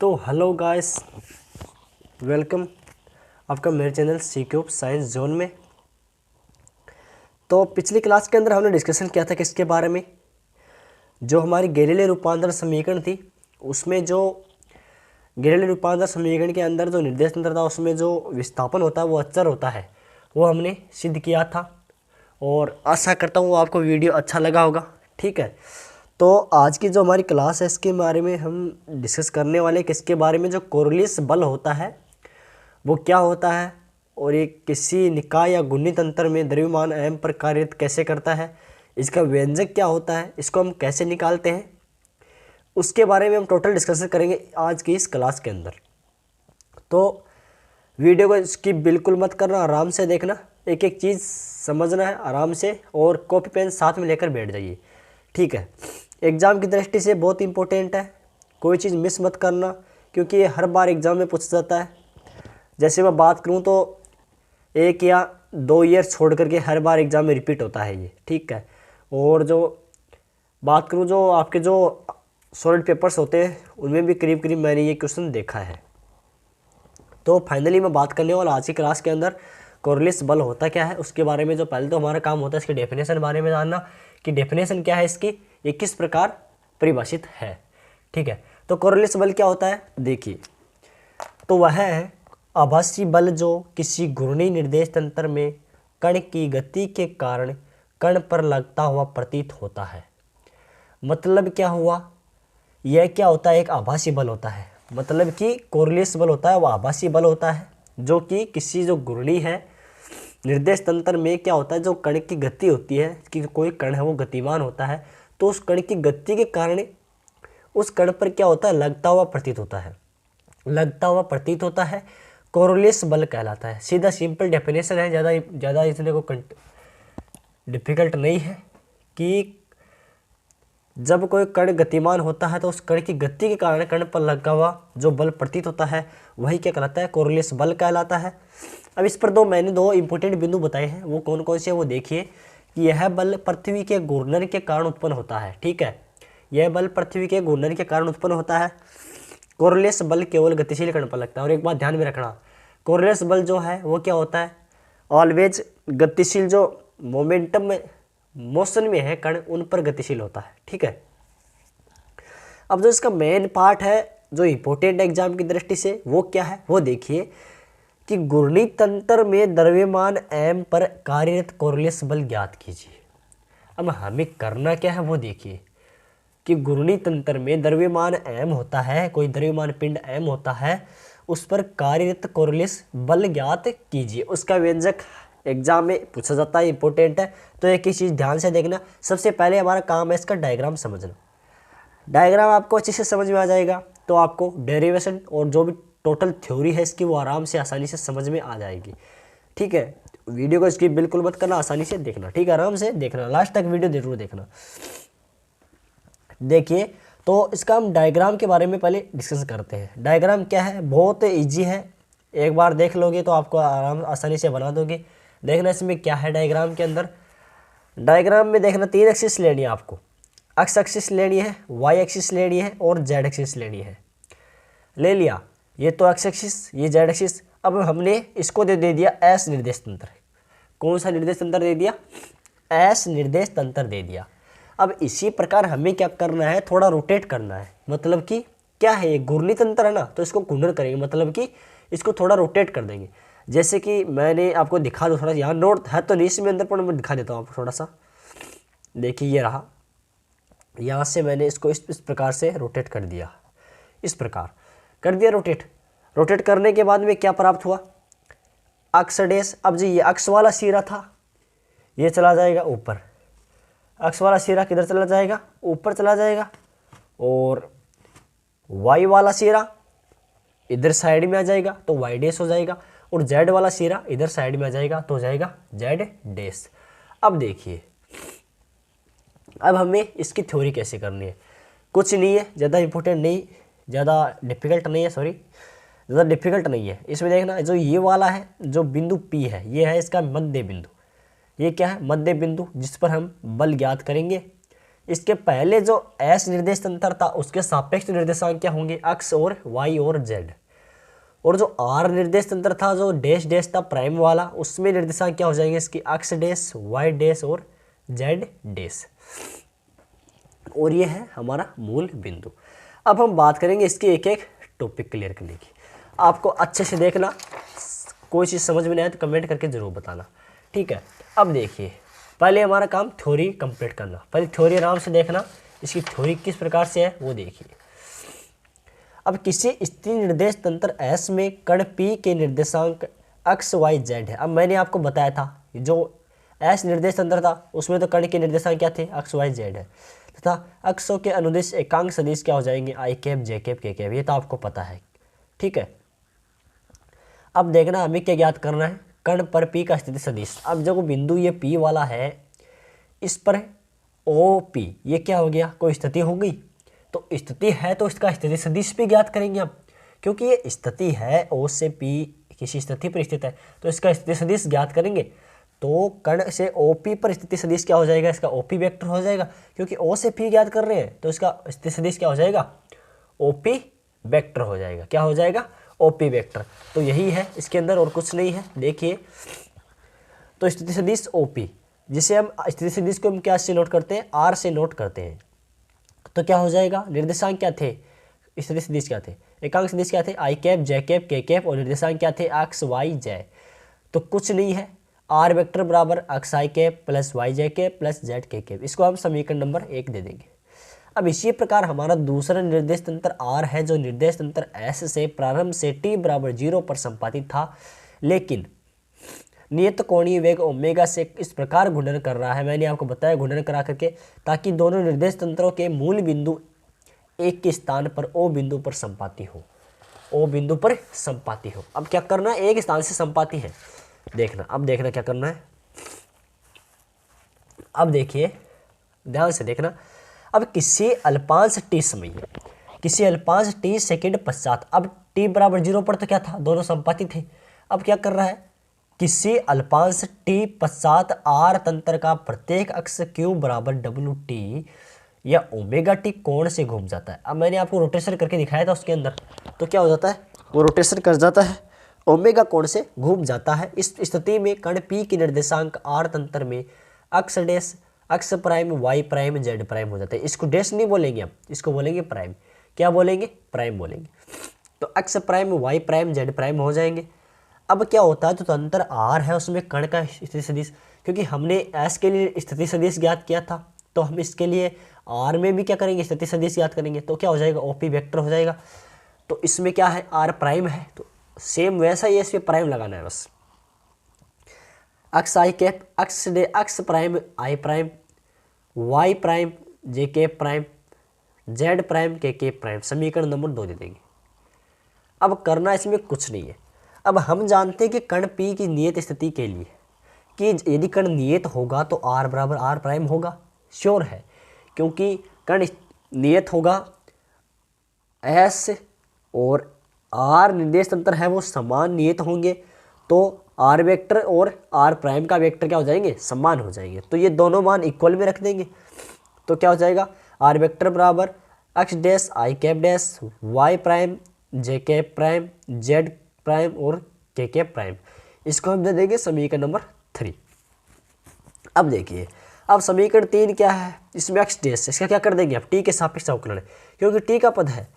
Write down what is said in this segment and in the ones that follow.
तो hello guys, welcome आपका मेरे channel C cube science zone में। तो पिछली क्लास के अंदर हमने डिस्कशन किया था किसके बारे में, जो हमारी गैलीलियो रूपांतरण समीकरण थी उसमें जो गैलीलियो रूपांतरण समीकरण के अंदर जो निर्देश तंत्र था उसमें जो विस्थापन होता है वो अचर होता है, वो हमने सिद्ध किया था। और आशा करता हूँ आपको वीडियो अच्छा लगा होगा। ठीक है, तो आज की जो हमारी क्लास है इसके बारे में हम डिस्कस करने वाले किसके बारे में, जो कोरियोलिस बल होता है वो क्या होता है और ये किसी निकाय या गुणित तंत्र में द्रव्यमान एम पर कार्यरत कैसे करता है, इसका व्यंजक क्या होता है, इसको हम कैसे निकालते हैं, उसके बारे में हम टोटल डिस्कशन करेंगे आज की इस क्लास के अंदर। तो वीडियो को स्किप बिल्कुल मत करना, आराम से देखना, एक एक चीज़ समझना है आराम से, और कॉपी पेन साथ में लेकर बैठ जाइए। ठीक है, एग्ज़ाम की दृष्टि से बहुत इंपॉर्टेंट है, कोई चीज़ मिस मत करना क्योंकि ये हर बार एग्ज़ाम में पूछा जाता है। जैसे मैं बात करूँ तो 1 या 2 ईयर छोड़ करके हर बार एग्ज़ाम में रिपीट होता है ये। ठीक है, और जो बात करूँ जो आपके जो सॉलिड पेपर्स होते हैं उनमें भी करीब करीब मैंने ये क्वेश्चन देखा है। तो फाइनली मैं बात करने वाला आज की क्लास के अंदर कोरियोलिस बल होता क्या है उसके बारे में। जो पहले तो हमारा काम होता है इसकी डेफिनेशन बारे में जानना कि डेफिनेशन क्या है इसकी, ये किस प्रकार परिभाषित है। ठीक है, तो कोरियोलिस बल क्या होता है देखिए, तो वह है आभासी बल जो किसी घूर्णी निर्देश तंत्र में कण की गति के कारण कण पर लगता हुआ प्रतीत होता है। मतलब क्या हुआ, यह क्या होता है, एक आभासी बल होता है। मतलब कि कोरियोलिस बल होता है वो आभासी बल होता है जो कि किसी जो घूर्णी है निर्देश तंत्र में क्या होता है, जो कण की गति होती है कि कोई कण है वो गतिमान होता है, तो उस कण की गति के कारण उस कण पर क्या होता है, लगता हुआ प्रतीत होता है। लगता हुआ प्रतीत होता है कोरियोलिस बल कहलाता है। सीधा सिंपल डेफिनेशन है, ज़्यादा इसलिए को डिफिकल्ट नहीं है कि जब कोई कण गतिमान होता है तो उस कण की गति के कारण कण पर लगा हुआ जो बल प्रतीत होता है वही क्या कहलाता है, कोरियोलिस बल कहलाता है। अब इस पर मैंने दो इंपॉर्टेंट बिंदु बताए हैं, वो कौन कौन से हैं वो देखिए कि यह बल पृथ्वी के घूर्णन के कारण उत्पन्न होता है। ठीक है, यह बल पृथ्वी के घूर्णन के कारण उत्पन्न होता है। कोरियोलिस बल केवल गतिशील कण पर लगता है। और एक बात ध्यान में रखना, कोरियोलिस बल जो है वो क्या होता है, ऑलवेज गतिशील जो मोमेंटम में मोशन में है कण उन पर गतिशील होता है। ठीक है, अब जो इसका मेन पार्ट है जो इंपॉर्टेंट एग्जाम की दृष्टि से वो क्या है वो देखिए कि घूर्णी तंत्र में द्रव्यमान m पर कार्यरत कोरियोलिस बल ज्ञात कीजिए। अब हमें करना क्या है वो देखिए कि घूर्णी तंत्र में द्रव्यमान m होता है, कोई द्रव्यमान पिंड m होता है, उस पर कार्यरत कोरियोलिस बल ज्ञात कीजिए। उसका व्यंजक एग्जाम में पूछा जाता है, इंपॉर्टेंट है। तो एक ही चीज़ ध्यान से देखना, सबसे पहले हमारा काम है इसका डायग्राम समझना। डायग्राम आपको अच्छे से समझ में आ जाएगा तो आपको डेरिवेशन और जो भी टोटल थ्योरी है इसकी वो आराम से आसानी से समझ में आ जाएगी। ठीक है, वीडियो को स्किप बिल्कुल मत करना, आसानी से देखना। ठीक है, आराम से देखना, लास्ट तक वीडियो जरूर देखना। देखिए, तो इसका हम डायग्राम के बारे में पहले डिस्कस करते हैं। डायग्राम क्या है, बहुत ईजी है, एक बार देख लोगे तो आपको आसानी से बना दोगे। देखना इसमें क्या है डायग्राम के अंदर। डायग्राम में देखना 3 एक्सिस लेनी है आपको, एक्स एक्सिस लेनी है, वाई एक्सिस लेनी है और जेड एक्सिस लेनी है। ले लिया, ये तो एक्स एक्सिस, ये जेड एक्सिस। अब हमने इसको दे दिया एस निर्देश तंत्र। कौन सा निर्देश तंत्र दे दिया, एस निर्देश तंत्र दे दिया। अब इसी प्रकार हमें क्या करना है, थोड़ा रोटेट करना है। मतलब कि क्या है, ये घूर्णी तंत्र है ना, तो इसको घूर्णन करेंगे, मतलब कि इसको थोड़ा रोटेट कर देंगे। जैसे कि मैंने आपको दिखा दो, थोड़ा यहाँ नोट है तो नहीं इसमें अंदर, पर मैं दिखा देता हूँ आपको थोड़ा सा। देखिए ये रहा, यहाँ से मैंने इसको इस प्रकार से रोटेट कर दिया, इस प्रकार कर दिया रोटेट। रोटेट करने के बाद में क्या प्राप्त हुआ, अक्ष डैश। अब जी ये अक्ष वाला सिरा था, ये चला जाएगा ऊपर, अक्ष वाला सिरा किधर चला जाएगा, ऊपर चला जाएगा। और वाई वाला सिरा इधर साइड में आ जाएगा तो वाई डैश हो जाएगा, और जेड वाला सिरा इधर साइड में आ जाएगा तो हो जाएगा जेड डैश। अब देखिए, अब हमें इसकी थ्योरी कैसे करनी है, कुछ नहीं है, ज़्यादा इंपॉर्टेंट नहीं, ज़्यादा डिफिकल्ट नहीं है, ज़्यादा डिफिकल्ट नहीं है। इसमें देखना जो ये वाला है, जो बिंदु P है, ये है इसका मध्य बिंदु। ये क्या है, मध्य बिंदु, जिस पर हम बल ज्ञात करेंगे। इसके पहले जो एस निर्देश तंत्र था उसके सापेक्ष निर्देशांक क्या होंगे, अक्स और वाई और जेड। और जो आर निर्देश तंत्र था जो डैश डैश था प्राइम वाला, उसमें निर्देशांक क्या हो जाएंगे इसकी, अक्स डैश, वाई डैश और जेड डैश। और ये है हमारा मूल बिंदु। अब हम बात करेंगे इसके एक एक टॉपिक क्लियर करने की। आपको अच्छे से देखना, कोई चीज़ समझ में नहीं आए तो कमेंट करके ज़रूर बताना, ठीक है। अब देखिए, पहले हमारा काम थ्योरी कंप्लीट करना। पहले थ्योरी आराम से देखना, इसकी थ्योरी किस प्रकार से है वो देखिए। अब किसी स्थिर निर्देश तंत्र एस में कण पी के निर्देशांक एक्स वाई जेड है। अब मैंने आपको बताया था जो एस निर्देश तंत्र था उसमें तो कण के निर्देशांक क्या थे, एक्स वाई जेड है, तथा अक्षों के अनुदिश एकांक सदिश क्या हो जाएंगे, आई कैप, जे कैप, के कैप। ये तो आपको पता है, ठीक है। अब देखना हमें क्या ज्ञात करना है, कण पर पी का स्थिति सदिश। अब जो बिंदु ये पी वाला है, इस पर ओ पी ये क्या हो गया, कोई स्थिति हो गई। तो स्थिति है तो इसका स्थिति सदिश भी ज्ञात करेंगे हम, क्योंकि ये स्थिति है, ओ से पी किसी स्थिति पर स्थित है तो इसका स्थिति सदिश ज्ञात करेंगे। तो कण से ओपी पर स्थिति सदिश क्या हो जाएगा, इसका ओपी वेक्टर हो जाएगा, क्योंकि ओ से पी ज्ञात कर रहे हैं तो इसका स्थिति सदिश क्या हो जाएगा, ओपी वेक्टर हो जाएगा। क्या हो जाएगा, ओपी वेक्टर। तो यही है इसके अंदर, और कुछ नहीं है। देखिए, तो स्थिति सदिश ओपी, जिसे हम स्थिति सदिश को हम क्या से नोट करते हैं, आर से नोट करते हैं। तो क्या हो जाएगा, निर्देशांक क्या थे, स्थिति सदिश क्या थे, एकांक सदिश क्या थे, आई कैप, जे कैप, के कैप, और निर्देशांक क्या थे, एक्स वाई जे। तो कुछ नहीं है, आर वेक्टर बराबर एक्स आई कैप प्लस वाई जे कैप प्लस जेड के कैप। इसको हम समीकरण नंबर 1 दे देंगे। अब इसी प्रकार हमारा दूसरा निर्देश तंत्र आर है, जो निर्देश तंत्र एस से प्रारंभ से t बराबर 0 पर संपादित था, लेकिन नियत कोणीय वेग ओमेगा से इस प्रकार घूर्णन कर रहा है। मैंने आपको बताया घूर्णन करा करके, ताकि दोनों निर्देश तंत्रों के मूल बिंदु एक के स्थान पर ओ बिंदु पर संपाती हो, ओ बिंदु पर संपाती हो। अब क्या करना है, एक स्थान से संपाती है, देखना। अब देखना क्या करना है, अब देखिए ध्यान से देखना। अब किसी अल्पांश टी समय, किसी अल्पांश टी सेकंड पश्चात, अब t बराबर 0 पर तो क्या था, दोनों संपाती थे। अब क्या कर रहा है, किसी अल्पांश टी पश्चात आर तंत्र का प्रत्येक अक्ष क्यू बराबर डब्ल्यू टी या ओमेगा टी कोण से घूम जाता है। अब मैंने आपको रोटेशन करके दिखाया था उसके अंदर, तो क्या हो जाता है, वो रोटेशन कर जाता है, ओमेगा कोण से घूम जाता है। इस स्थिति में कण पी की निर्देशांक आर तंत्र में x dash, x prime, y prime, z prime हो जाता है। इसको डैश नहीं बोलेंगे हम, इसको बोलेंगे प्राइम। क्या बोलेंगे, प्राइम बोलेंगे। तो x prime, y prime, z prime हो जाएंगे। अब क्या होता है, जो तंत्र आर है उसमें कण का स्थिति सदिश, क्योंकि हमने एस के लिए स्थिति सदिश ज्ञात किया था, तो हम इसके लिए आर में भी क्या करेंगे, स्थिति सदिश ज्ञात करेंगे। तो क्या हो जाएगा, ओपी वेक्टर हो जाएगा। तो इसमें क्या है, आर प्राइम है, तो सेम वैसा ही इसमें प्राइम लगाना है बस। X i cap, x prime i prime, y prime j cap prime, z prime k cap prime. समीकरण नंबर 2 दे देंगे। अब करना इसमें कुछ नहीं है। अब हम जानते हैं कि कण पी की नियत स्थिति के लिए कि यदि कण नियत होगा तो आर बराबर आर प्राइम होगा, श्योर है, क्योंकि कण नियत होगा एस और आर निर्देश तंत्र है वो समान नियत होंगे, तो आर वेक्टर और आर प्राइम का वेक्टर क्या हो जाएंगे, समान हो जाएंगे। तो ये दोनों मान इक्वल में रख देंगे, तो क्या हो जाएगा, आर वेक्टर बराबर x dash i cap dash, y prime j cap prime, z prime और के कैप प्राइम। इसको हम दे देंगे समीकरण नंबर 3। अब देखिए, अब समीकरण 3 क्या है, इसमें एक्स डैश, इसका क्या कर देंगे, अब टी के सापेक्ष अवकलन है, क्योंकि टी का पद है।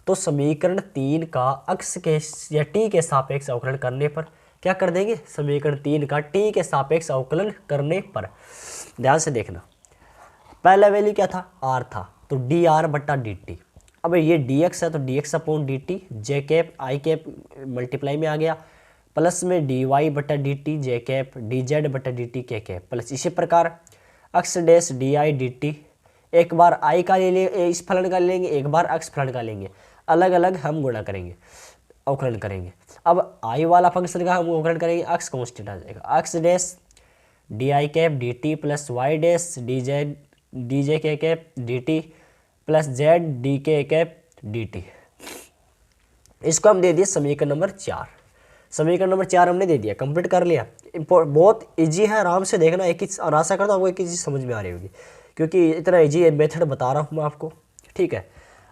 तो समीकरण 3 का अक्ष के या टी के सापेक्ष अवकलन करने पर क्या कर देंगे, समीकरण 3 का टी के सापेक्ष अवकलन करने पर, ध्यान से देखना, पहला वैल्यू क्या था, आर था, तो डी आर बट्टा डी टी। अब ये डी एक्स है तो D X upon D T, J cap I cap multiply में आ गया, प्लस में डी वाई बट्टा D T J cap, D Z बट्टा D T K cap, plus इसी प्रकार अक्ष dash D I D T. एक बार आई का ले लेंगे, इस फलन का ले लेंगे, एक बार अक्ष फलन का लेंगे, अलग अलग हम गुणा करेंगे, अवकलन करेंगे। अब आई वाला फंक्शन का हम अवकलन करेंगे, अक्ष कांस्टेंट आ जाएगा, अक्ष dash D I cap D T plus Y dash D Z D J K cap D T plus Z D K cap D T. इसको हम दे दिए समीकरण नंबर 4। समीकरण नंबर 4 हमने दे दिया, कंप्लीट कर लिया। बहुत इजी है, आराम से देखना, एक ही आशा करता हूँ आपको एक ही चीज़ समझ में आ रही होगी। क्योंकि इतना इजी मेथड बता रहा हूँ मैं आपको, ठीक है।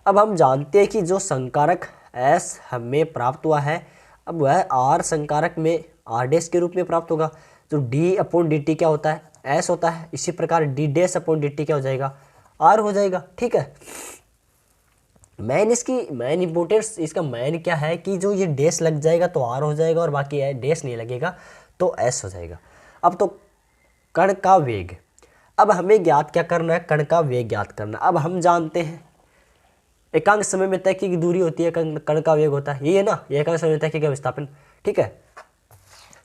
अब हम जानते हैं कि जो संकारक एस हमें प्राप्त हुआ है, अब वह आर संकारक में आर डैश के रूप में प्राप्त होगा। जो डी अपॉन डी टी क्या होता है, एस होता है। इसी प्रकार D dash upon D T क्या हो जाएगा, आर हो जाएगा, ठीक है। मेन इंपोर्टेंस इसका मेन क्या है कि जो ये डैश लग जाएगा तो आर हो जाएगा, और बाकी डैश नहीं लगेगा तो एस हो जाएगा। अब तो कण का वेग, अब हमें ज्ञात क्या करना है, कण का वेग ज्ञात करना। अब हम जानते हैं एकांक समय में तय की दूरी होती है, कण का वेग होता है, ये है ना, ये एकांक समय में तय का विस्थापन, ठीक है।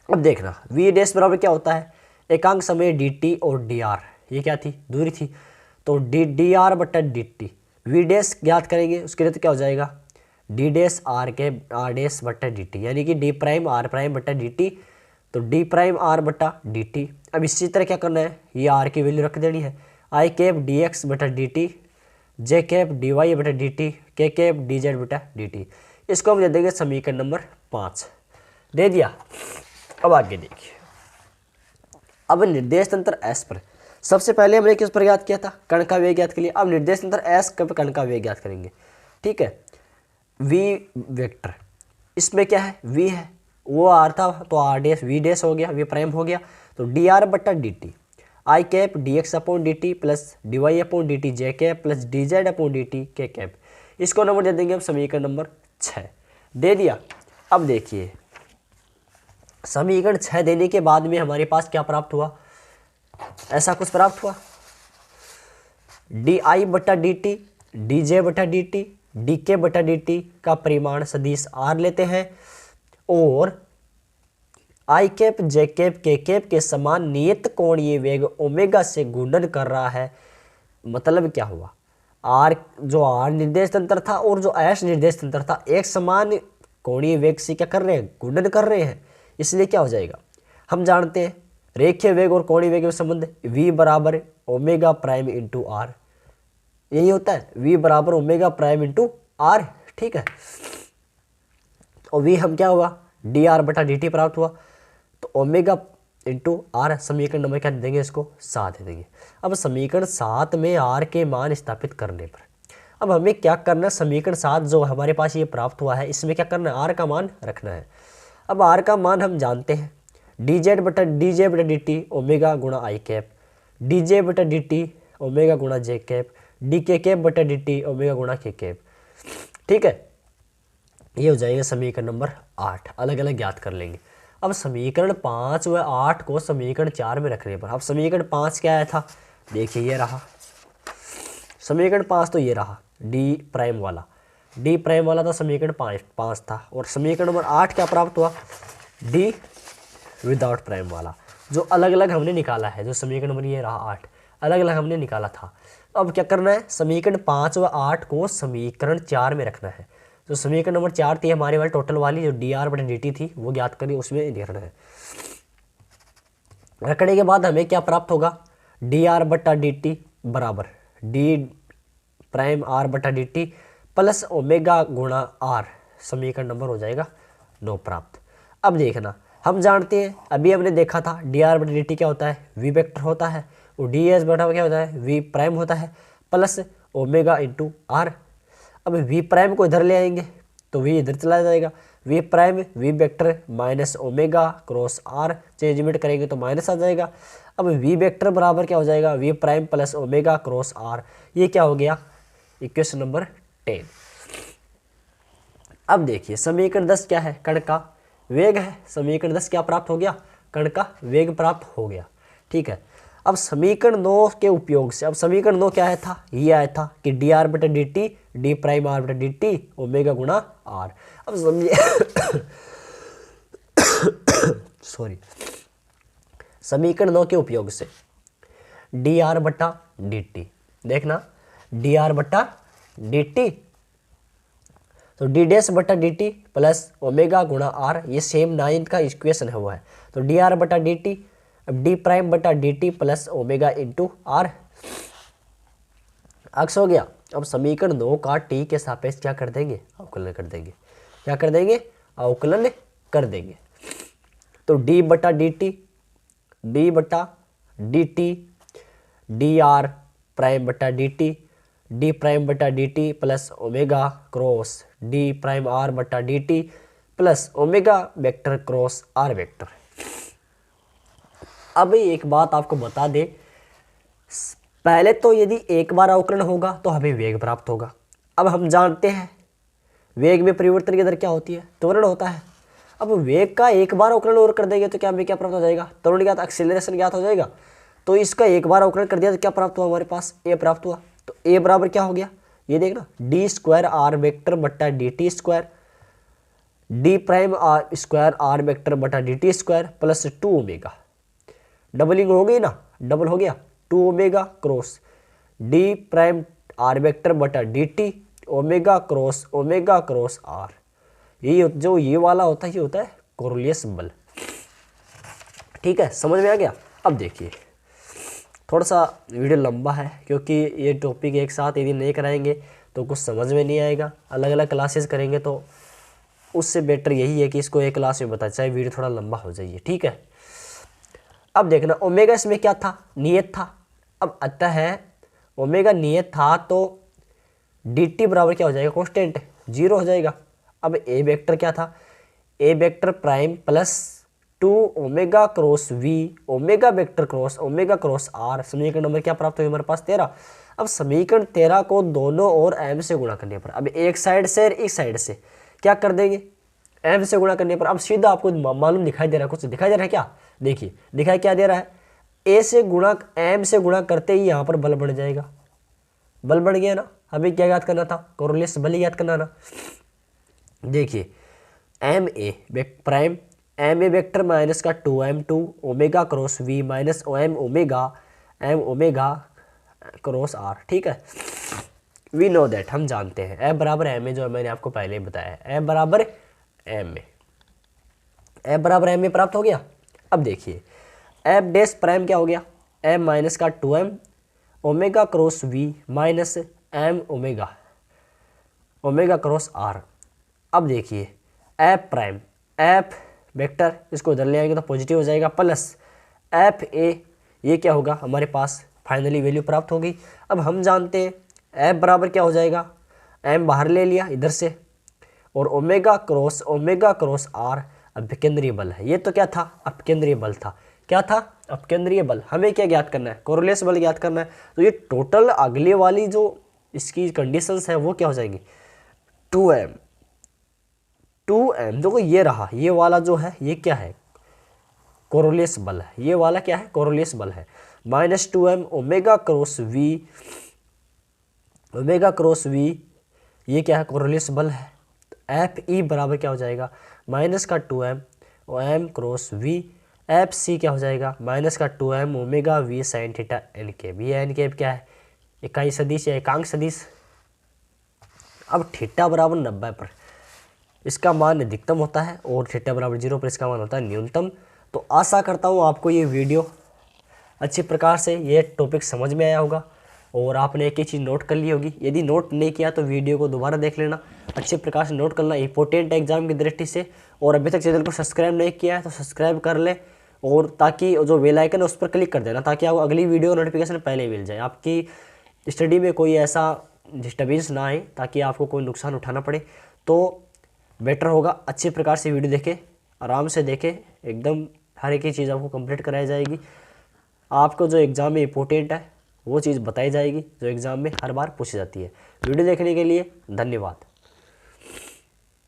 अब देखना वी डैश बराबर क्या होता है, एकांक समय डी टी और डी आर, ये क्या थी, दूरी थी, तो डी आर बटा डी टी। वी डैश ज्ञात करेंगे, उसके लिए तो क्या हो जाएगा, डी डैश आर के आर डैश बटा डी टी, यानी कि डी प्राइम आर प्राइम बटा डी टी, तो डी प्राइम आर बटा डी टी। अब इसी तरह क्या करना है, ये आर की वैल्यू रख देनी है, आई कैप डी एक्स बटा D T, J cap D Y बटा D T, K cap D Z बटा डी टी। इसको हम दे देंगे समीकरण नंबर 5, दे दिया। अब आगे देखिए, अब निर्देश तंत्र एस पर, सबसे पहले हमने किस पर ज्ञात किया था, कण का वेग ज्ञात के लिए। अब निर्देश तंत्र एस पर कण का वेग ज्ञात करेंगे, ठीक है। वी वेक्टर, इसमें क्या है, वी है, वो आर था तो आर डैश वी डैश हो गया, वी प्राइम हो गया, तो डी आर बटा D T, I cap D X upon D T plus D Y upon D T, J cap plus D Z upon D T, K cap. इसको number दे देंगे हम समीकरण नंबर 6, दे दिया। अब देखिए समीकरण 6 देने के बाद में हमारे पास क्या प्राप्त हुआ, ऐसा कुछ प्राप्त हुआ, डी आई बटा डी टी, डी जे बटा डी टी, डी के बटा डी टी का परिमाण सदिश आर लेते हैं, और आई कैप जे कैप के कैप के समान नियत कोणीय वेग ओमेगा से गुणन कर रहा है। मतलब क्या हुआ, आर जो आर निर्देश तंत्र था और जो एस निर्देश तंत्र था एक समान कोणीय वेग से क्या कर रहे हैं, गुणन कर रहे हैं, इसलिए क्या हो जाएगा, हम जानते हैं रेखीय वेग और कोणीय वेग में संबंध v बराबर ओमेगा प्राइम इंटू आर, यही होता है, v बराबर ओमेगा प्राइम इंटू आर, ठीक है। और v हम क्या हुआ, डी आर बटा डी टी प्राप्त हुआ, तो ओमेगा इंटू आर, समीकरण नंबर क्या दे देंगे, इसको 7 दे देंगे। अब समीकरण 7 में आर के मान स्थापित करने पर अब हमें क्या करना है, समीकरण 7 जो हमारे पास ये प्राप्त हुआ है इसमें क्या करना है, आर का मान रखना है। अब आर का मान हम जानते हैं, डी जेड बटा डी टी ओमेगा गुणा आई कैप, डी जे बटा डी टी ओमेगा गुणा जे कैप, डी के कैप बटा डी टी ओमेगा गुणा के कैप, ठीक है। ये हो जाएगा समीकरण नंबर 8, अलग अलग ज्ञात कर लेंगे। अब समीकरण 5 व 8 को समीकरण 4 में रखने पर, अब समीकरण 5 क्या आया था, देखिए ये रहा समीकरण 5, तो ये रहा डी प्राइम वाला था समीकरण 5 था, और समीकरण नंबर 8 क्या प्राप्त हुआ, डी विदाउट प्राइम वाला, जो अलग अलग हमने निकाला है, जो समीकरण नंबर ये रहा 8 अलग अलग हमने निकाला था। अब क्या करना है, समीकरण 5 व 8 को समीकरण 4 में रखना है। जो समीकरण नंबर 4 थी हमारे वाली टोटल वाली, जो डी आर बटा डी टी थी वो ज्ञात करिए, उसमें लिखना है। रखने के बाद हमें क्या प्राप्त होगा, डी आर बटा डी टी बराबर डी प्राइम आर बटा डी टी प्लस ओमेगा गुणा आर, समीकरण नंबर हो जाएगा 9 प्राप्त। अब देखना, हम जानते हैं अभी हमने देखा था डी आर बटा डी टी क्या होता है, वी वेक्टर होता है, और डी एस बटा क्या होता है, वी प्राइम होता है, प्लस ओमेगा इंटू आर। अब वी प्राइम को इधर ले आएंगे तो वी इधर चला जाएगा, v prime v vector minus omega cross r, चेंजमेंट करेंगे तो माइनस आ जाएगा। अब वी वेक्टर बराबर क्या हो जाएगा, v prime plus omega cross r, ये क्या हो गया, इक्वेशन नंबर 10। अब देखिए समीकरण 10 क्या है, कण का वेग है, समीकरण 10 क्या प्राप्त हो गया, कण का वेग प्राप्त हो गया, ठीक है। अब समीकरण 9 के उपयोग से, अब समीकरण 9 क्या आया था, ये आया था कि डी आर बटा D T D prime are बटा डी टी ओमेगा गुणा आर। अब समझिए सॉरी, समीकरण 9 के उपयोग से डी आर बटा डी टी, देखना डी आर बटा डी टी, तो डी डैश बटा डी टी प्लस ओमेगा गुणा आर, ये सेम 9 का इक्वेशन है वो है, तो डी आर बटा डी टी, अब डी प्राइम बटा D T plus omega into are, अक्स हो गया। अब समीकरण 9 का टी के सापेक्ष क्या कर देंगे, अवकलन कर देंगे, क्या कर देंगे, अवकलन कर देंगे। तो डी बटा डी टी, डी बटा D T, D R prime बटा डी टी, डी प्राइम बटा D T plus omega cross D prime are बटा D T plus omega vector cross R vector. अब एक बात आपको बता दे, पहले तो यदि एक बार अवकलन होगा तो हमें वेग प्राप्त होगा। अब हम जानते हैं वेग में परिवर्तन की दर क्या होती है, त्वरण होता है। अब वेग का एक बार अवकलन और कर देंगे तो क्या हमें क्या प्राप्त हो जाएगा, त्वरण ज्ञात, एक्सेलरेशन ज्ञात हो जाएगा। तो इसका एक बार अवकलन कर दिया तो क्या प्राप्त हुआ, हमारे पास ए प्राप्त हुआ। तो ए बराबर क्या हो गया, ये देखना, डी स्क्वायर आर वेक्टर बटा D t square, d prime r square r vector बटा D t square plus 2 omega, doubling हो गई ना, डबल हो गया, 2 omega cross D prime r vector बटा D t omega cross r. ये जो ये वाला होता है ये होता है कोरोलियस बल। ठीक है, समझ में आ गया। अब देखिए थोड़ा सा वीडियो लंबा है क्योंकि ये टॉपिक एक साथ यदि नहीं कराएंगे तो कुछ समझ में नहीं आएगा, अलग अलग क्लासेस करेंगे तो उससे बेटर यही है कि इसको एक क्लास में बता, चाहे वीडियो थोड़ा लंबा हो जाइए। ठीक है, अब देखना ओमेगा इसमें क्या था, नियत था। अब अतः है ओमेगा नियत था तो डी टी बराबर क्या हो जाएगा, कांस्टेंट 0 हो जाएगा। अब ए वेक्टर क्या था, a vector prime plus 2 omega cross v omega vector cross r. समीकरण नंबर क्या प्राप्त हुई हमारे पास, 13। अब समीकरण 13 को दोनों ओर एम से गुणा करने पर, अब एक साइड से और एक साइड से क्या कर देंगे, एम से गुणा करने पर। अब सीधा आपको मालूम दिखाई दे रहा है, कुछ दिखाई दे रहा है क्या, देखिए दिखाई क्या दे रहा है, ए से गुणा एम से गुणा करते ही यहाँ पर बल बढ़ जाएगा, बल बढ़ गया ना। हमें क्या याद करना था, कोरोलियस बल याद करना ना। देखिए m a prime m a vector minus का 2m2 omega cross v minus m omega cross r. ठीक है, वी नो दैट, हम जानते हैं एफ बराबर एम ए, जो मैंने आपको पहले ही बताया है, एफ बराबर एम ए, एफ बराबर एम ए प्राप्त हो गया। अब देखिए एफ डैश प्राइम क्या हो गया, एम माइनस का 2m omega cross v minus m omega cross r. अब देखिए एफ प्राइम एफ वेक्टर, इसको इधर ले आएंगे तो पॉजिटिव हो जाएगा, प्लस एफ ए, ये क्या होगा हमारे पास फाइनली वैल्यू प्राप्त हो गई। अब हम जानते हैं एफ बराबर क्या हो जाएगा, एम बाहर ले लिया इधर से और ओमेगा क्रॉस आर अपकेंद्रीय बल है। ये तो क्या था, अपकेंद्रीय बल था। क्या था, अपकेंद्रीय बल। हमें क्या ज्ञात करना है, कोरोलियस बल ज्ञात करना है। तो ये टोटल अगले वाली जो इसकी कंडीशंस है वो क्या हो जाएंगी, 2m देखो ये रहा, ये वाला जो है ये क्या है, कोरोलियस बल है। ये वाला क्या है, कोरोलियस बल है। Minus 2m omega cross we ये क्या है, कोरोलियस बल है। एफ ई बराबर क्या हो जाएगा, माइनस का 2m और m cross v, f c क्या हो जाएगा, माइनस का 2m omega v sine theta n cap. ये एन केप क्या है, इकाई सदिश या एकांक सदिश। अब थीटा बराबर 90 पर इसका मान अधिकतम होता है और थीटा बराबर 0 पर इसका मान होता है न्यूनतम। तो आशा करता हूँ आपको ये वीडियो अच्छी प्रकार से ये टॉपिक समझ में आया होगा और आपने एक ही चीज़ नोट कर ली होगी। यदि नोट नहीं किया तो वीडियो को दोबारा देख लेना, अच्छे प्रकार से नोट करना, इंपॉर्टेंट एग्जाम की दृष्टि से। और अभी तक चैनल को सब्सक्राइब नहीं किया है तो सब्सक्राइब कर ले और ताकि जो बेल आइकन है उस पर क्लिक कर देना ताकि आपको अगली वीडियो नोटिफिकेशन पहले मिल जाए, आपकी स्टडी में कोई ऐसा डिस्टर्बेंस ना आए ताकि आपको कोई नुकसान उठाना पड़े। तो बेटर होगा अच्छे प्रकार से वीडियो देखें, आराम से देखें, एकदम हर एक ही चीज़ आपको कंप्लीट कराई जाएगी। आपको जो एग्ज़ाम में इंपॉर्टेंट है वो चीज़ बताई जाएगी जो एग्ज़ाम में हर बार पूछी जाती है। वीडियो देखने के लिए धन्यवाद।